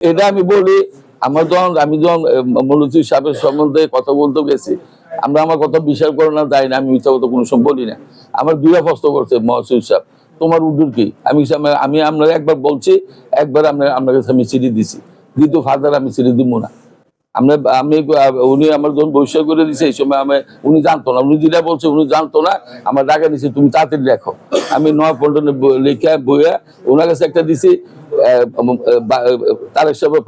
এটা আমি বলি, আমি যখন মৌলভী সাহেবের সম্বন্ধে কথা বলতে গেছি, আমার কথা বিশ্বাস করে না যাই না, আমি মিথ্যা কথা কোনো সময় বলি না। আমার দুইটা প্রশ্ন করছে মহসিন সাহেব, তোমার উর্দুর কি? আমি আপনার একবার বলছি, একবার আপনার কাছে আমি চিঠি দিছি, দ্বিতীয় ফার্দার আমি চিঠি দিব না। উনি আমার যখন বৈশাখ করে দিছে, এই সময় উনি জানতো না, উনি যেটা বলছে উনি জানতো না। আমার টাকা দিছে, তুমি তাড়াতাড়ি লেখো। আমি নয় পল্টনে লেখা বইয়া ওনার কাছে একটা দিছি, তারেক সাহেবের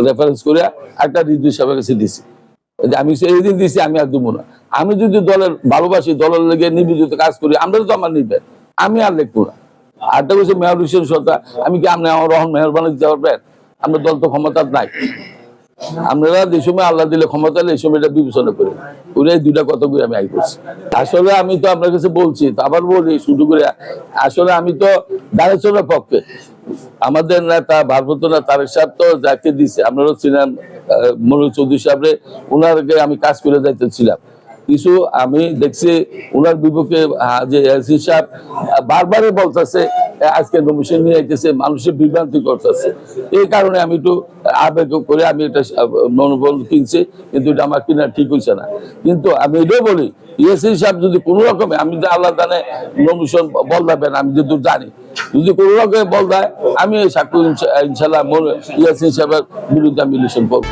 রেফারেন্স করে একটা রিজভী সাহেবের কাছে দিছি। আমি সেইদিন দিছি, আমি আর দেবো না। আমি যদি দলের ভালোবাসি, দলের লেগে নিবেদিত কাজ করি, আমরা তো আমার নিবে, আমি আর লিখবো না। আরটা বলছে মেয়র হোসেন সরকার, আমি কি আপনি আমার রহন মেহরবানি দিতে পারবেন? আমরা দল তো ক্ষমতা নাই। আপনারা যে সময় আল্লাহ দিলে ক্ষমতা এই সময় এটা বিবেচনা করে ওরাই দুইটা কথা করে আমি আই করছি। আসলে আমি তো আপনার কাছে বলছি, আবার বলি শুরু করে, আসলে আমি তো দাঁড়াচ্ছার পক্ষে। আমাদের নেতা ভারপ্রাপ্ত নেতা তারেক সাহেব তো যাকে দিচ্ছে, আপনারাও ছিলেন মনোজ চৌধুরী সাহেব, ওনারকে আমি কাজ করে যাইতেছিলাম। কিছু আমি দেখছি ওনার বিপক্ষে যে এসি সাহেব বারবারই বলতেছে আজকে নমিশন নিয়ে আইতেছে, মানুষের বিভ্রান্তি করতেছে। এই কারণে আমি একটু আবেগ করে আমি এটা মনোবল কিনছি, কিন্তু এটা আমার কিনা ঠিক হয়েছে না। কিন্তু আমি এটাও বলি, এসি সাহেব যদি কোনো রকমে, আমি যে আল্লাহ জানে নমিশন বল দেবেন, আমি যদি জানি যদি কোনো রকমে বল দেয়, আমি সাক্ষ্য ইনশাল্লাহ ইয়াসিন সাহেবের বিরুদ্ধে আমি ইলেকশন করবো।